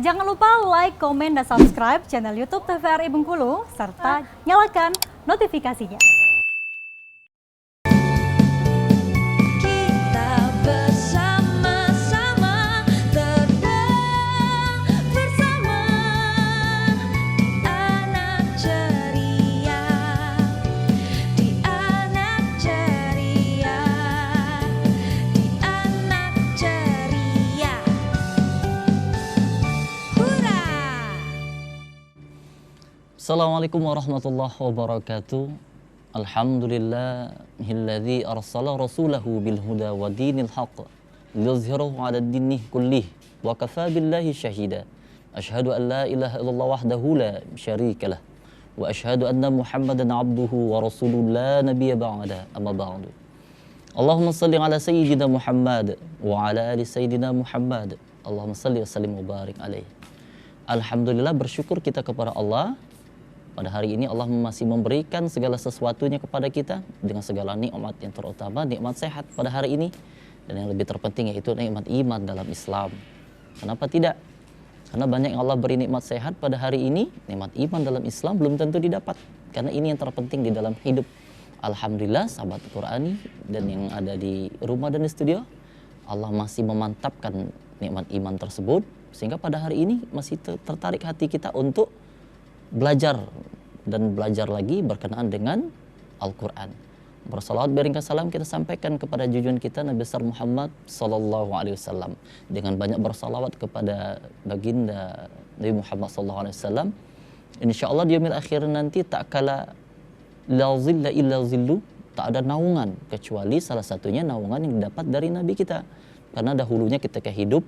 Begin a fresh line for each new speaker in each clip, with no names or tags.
Jangan lupa like, komen, dan subscribe channel YouTube TVRI Bengkulu, serta nyalakan notifikasinya.
Kita bersama-sama terbang bersama di anak ceria, di anak ceria, di anak ceria. Hurra!
Assalamualaikum warahmatullahi wabarakatuh. Alhamdulillahilladzi arsala rasulahu bil huda wa dinil haqq liyuzhirahu 'ala ad-dini kullih wa kafa billahi syahida. Asyhadu an la ilaha illallah wahdahu la syarika lah wa asyhadu anna Muhammadan 'abduhu wa rasuluhu la nabiyya ba'da. Amma ba'du. Allahumma shalli 'ala sayyidina Muhammad wa 'ala ali sayyidina Muhammad. Allahumma shalli wa sallim wa barik alaihi. Alhamdulillah, bersyukur kita kepada Allah. Pada hari ini Allah masih memberikan segala sesuatunya kepada kita dengan segala nikmat, yang terutama nikmat sehat pada hari ini, dan yang lebih terpenting yaitu nikmat iman dalam Islam. Kenapa tidak? Karena banyak yang Allah beri nikmat sehat pada hari ini, nikmat iman dalam Islam belum tentu didapat. Karena ini yang terpenting di dalam hidup. Alhamdulillah, sahabat Qurani dan yang ada di rumah dan di studio, Allah masih memantapkan nikmat iman tersebut, sehingga pada hari ini masih tertarik hati kita untuk belajar dan belajar lagi berkenaan dengan Al-Quran. Bersalawat beringkas salam kita sampaikan kepada junjungan kita Nabi besar Muhammad sallallahu alaihi wasallam, dengan banyak bersalawat kepada baginda Nabi Muhammad sallallahu alaihi wasallam. Insyaallah di yaumil akhir nanti tak kala la zilla illa zillu, tak ada naungan kecuali salah satunya naungan yang didapat dari Nabi kita. Karena dahulunya ketika hidup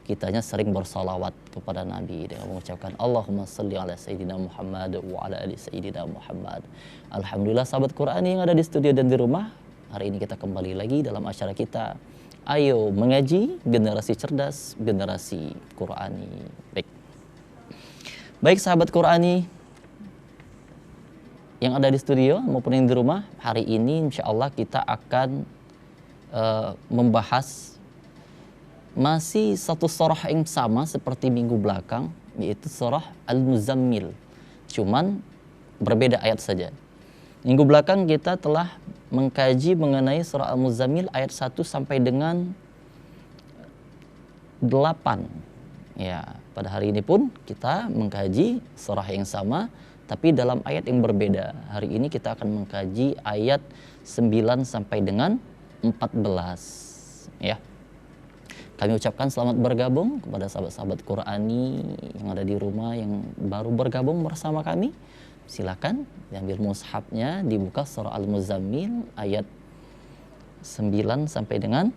kitanya sering bersalawat kepada Nabi dengan mengucapkan Allahumma salli ala sayyidina Muhammad wa ala ali sayyidina Muhammad. Alhamdulillah, sahabat Quran yang ada di studio dan di rumah, hari ini kita kembali lagi dalam acara kita Ayo Mengaji, Generasi Cerdas, Generasi Qurani. Baik sahabat Qurani yang ada di studio maupun yang di rumah, hari ini insya Allah kita akan membahas masih satu surah yang sama seperti minggu belakang, yaitu surah Al-Muzammil. Cuman berbeda ayat saja. Minggu belakang kita telah mengkaji mengenai surah Al-Muzammil ayat 1 sampai dengan 8. Ya, pada hari ini pun kita mengkaji surah yang sama tapi dalam ayat yang berbeda. Hari ini kita akan mengkaji ayat 9 sampai dengan 14. Ya. Kami ucapkan selamat bergabung kepada sahabat-sahabat Qurani yang ada di rumah yang baru bergabung bersama kami. Silakan diambil mushafnya, dibuka surah Al-Muzammil ayat 9 sampai dengan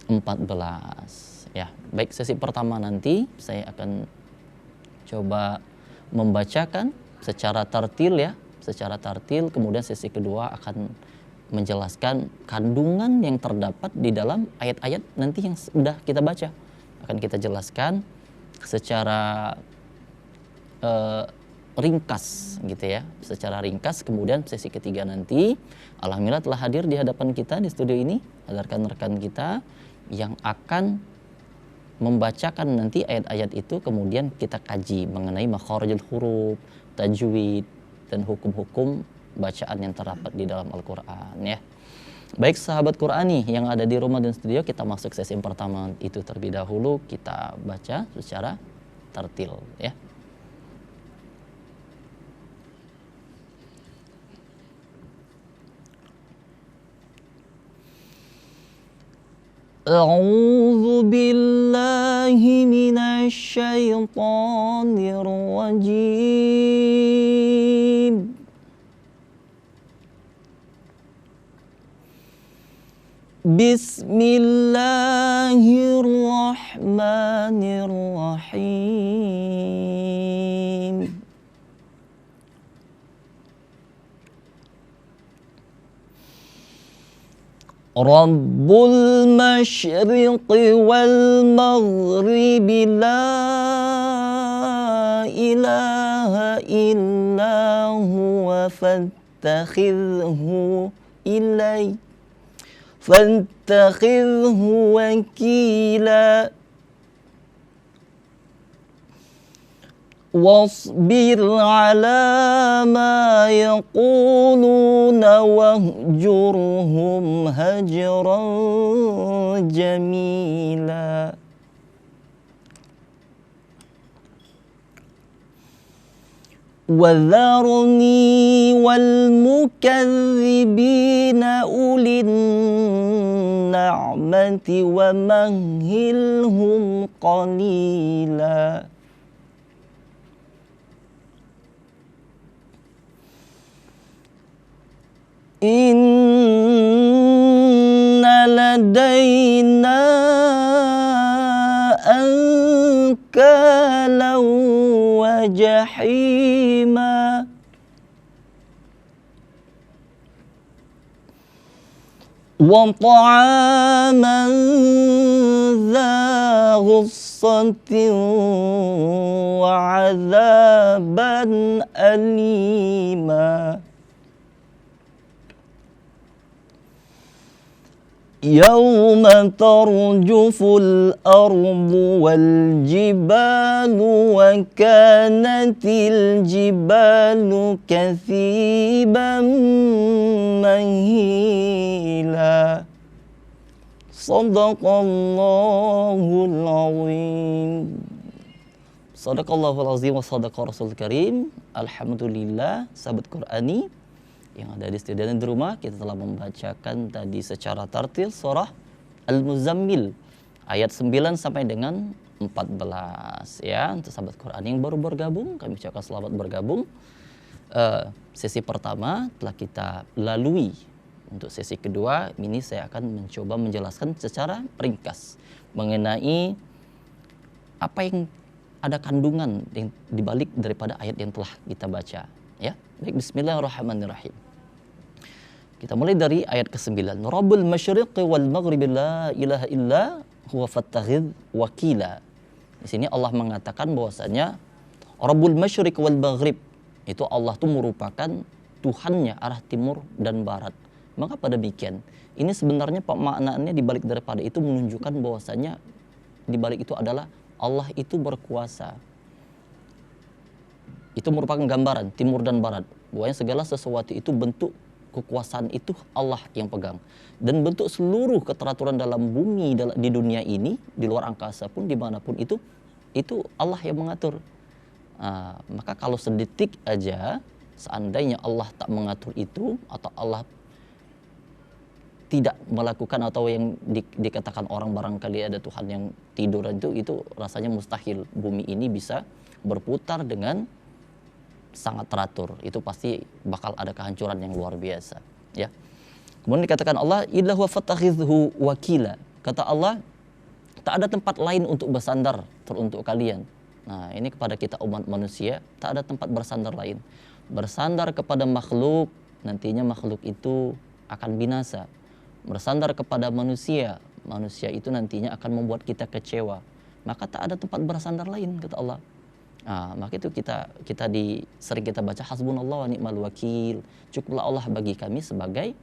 14. Ya, baik, sesi pertama nanti saya akan coba membacakan secara tartil ya, secara tartil, kemudian sesi kedua akan menjelaskan kandungan yang terdapat di dalam ayat-ayat nanti yang sudah kita baca. Akan kita jelaskan secara ringkas gitu ya, secara ringkas. Kemudian sesi ketiga nanti alhamdulillah telah hadir di hadapan kita di studio ini rekan-rekan kita yang akan membacakan nanti ayat-ayat itu, kemudian kita kaji mengenai makharijul huruf, tajwid, dan hukum-hukum bacaan yang terdapat di dalam Al-Quran ya. Baik sahabat Qurani yang ada di rumah dan studio, kita masuk sesi yang pertama itu terlebih dahulu, kita baca secara tartil ya. A'udzu billahi minasy syaithanir rajim. Bismillahirrahmanirrahim. Rabbul masyriqi wal maghribi la ilaha illa huwa fattakhidhu ilaihi فاتخذه وكيلا واصبر على ما يقولون واهجرهم هجرا جميلا. وذرني والمكذبين أولي النعمة ومهلهم قليلا. إن لدينا أنكالا وجحيما وطعاما ذا غصة وعذابا أليما يوم ترجف الأرض والجبال وكانت الجبال كثيبا مهيلا. صدق الله العظيم. صدق الله العظيم wa sadaqa Rasul Karim. Alhamdulillah, sahabat Qur'ani yang ada di studio dan di rumah, kita telah membacakan tadi secara tartil surah Al-Muzammil ayat 9 sampai dengan 14 ya. Untuk sahabat Quran yang baru bergabung, kami ucapkan selamat bergabung. Sesi pertama telah kita lalui. Untuk sesi kedua ini saya akan mencoba menjelaskan secara ringkas mengenai apa yang ada kandungan yang dibalik daripada ayat yang telah kita baca ya. Baik, bismillahirrahmanirrahim. Kita mulai dari ayat ke-9. Rabbul masyriqi wal maghribi la ilaha illa huwa fattakhidh wakila. Di sini Allah mengatakan bahwasanya Rabbul masyriqi wal maghrib itu Allah itu merupakan Tuhannya arah timur dan barat. Mengapa demikian? Ini sebenarnya pemaknaannya dibalik daripada itu menunjukkan bahwasanya dibalik itu adalah Allah itu berkuasa. Itu merupakan gambaran timur dan barat. Bahwa segala sesuatu itu bentuk kekuasaan itu Allah yang pegang. Dan bentuk seluruh keteraturan dalam bumi, di dunia ini, di luar angkasa pun, dimanapun itu Allah yang mengatur. Maka kalau sedetik aja, seandainya Allah tak mengatur itu, atau Allah tidak melakukan, atau yang dikatakan orang barangkali ada Tuhan yang tiduran, itu rasanya mustahil bumi ini bisa berputar dengan sangat teratur. Itu pasti bakal ada kehancuran yang luar biasa ya. Kemudian dikatakan Allah illa huwa fattakhidhu wakila. Kata Allah, tak ada tempat lain untuk bersandar teruntuk kalian. Nah, ini kepada kita umat manusia, tak ada tempat bersandar lain. Bersandar kepada makhluk, nantinya makhluk itu akan binasa. Bersandar kepada manusia, manusia itu nantinya akan membuat kita kecewa. Maka tak ada tempat bersandar lain, kata Allah. Maka itu sering kita baca hasbunallah wa ni'mal wakil. Cukuplah Allah bagi kami sebagai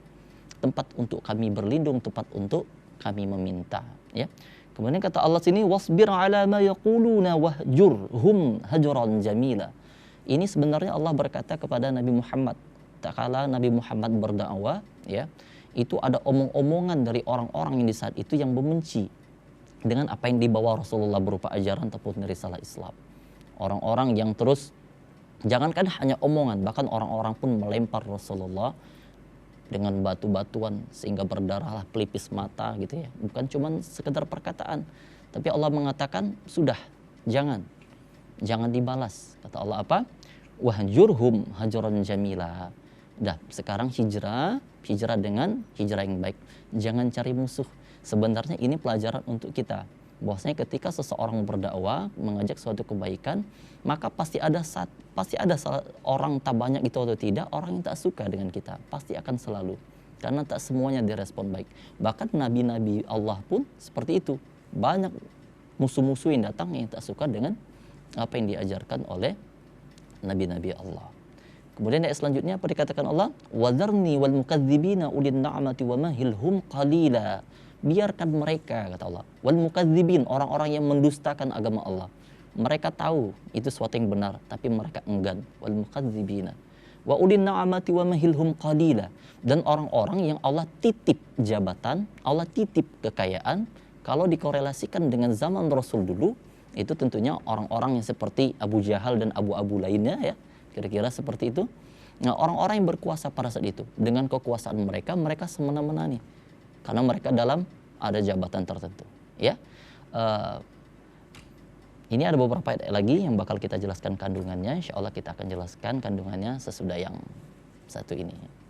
tempat untuk kami berlindung, tempat untuk kami meminta ya. Kemudian kata Allah sini wasbir ala ma yaquluna wahjurhum hajran jamila. Ini sebenarnya Allah berkata kepada Nabi Muhammad. Tak kala Nabi Muhammad berdakwah ya, itu ada omong-omongan dari orang-orang yang di saat itu yang membenci dengan apa yang dibawa Rasulullah berupa ajaran ataupun risalah Islam. Orang-orang yang terus, jangankan hanya omongan, bahkan orang-orang pun melempar Rasulullah dengan batu-batuan sehingga berdarahlah pelipis mata gitu ya. Bukan cuma sekedar perkataan, tapi Allah mengatakan sudah, jangan dibalas. Kata Allah apa? Wahjurhum hajran jamila. Dah, sekarang hijrah dengan hijrah yang baik. Jangan cari musuh. Sebenarnya ini pelajaran untuk kita. Bahwasanya ketika seseorang berdakwah mengajak suatu kebaikan, maka pasti ada orang, tak banyak itu atau tidak, orang yang tak suka dengan kita, pasti akan selalu, karena tak semuanya direspon baik. Bahkan nabi-nabi Allah pun seperti itu, banyak musuh-musuh yang datang yang tak suka dengan apa yang diajarkan oleh nabi-nabi Allah. Kemudian ayat selanjutnya apa dikatakan Allah? Wadharni wal mukadzibina ulin na'mati wa mahilhum qalila. Biarkan mereka, kata Allah, wal mukadzibin, orang-orang yang mendustakan agama Allah, Mereka tahu itu sesuatu yang benar, tapi mereka enggan. Wal mukadzibina wa ulin na'amati wa mahilhum qalila. Dan orang-orang yang Allah titip jabatan, Allah titip kekayaan, kalau dikorelasikan dengan zaman Rasul dulu, itu tentunya orang-orang yang seperti Abu Jahal dan Abu-Abu lainnya ya, kira-kira seperti itu. Nah, orang-orang yang berkuasa pada saat itu, dengan kekuasaan mereka, mereka semena-mena nih, karena mereka dalam ada jabatan tertentu. Ya, ini ada beberapa ayat lagi yang bakal kita jelaskan kandungannya. Insya Allah kita akan jelaskan kandungannya sesudah yang satu ini.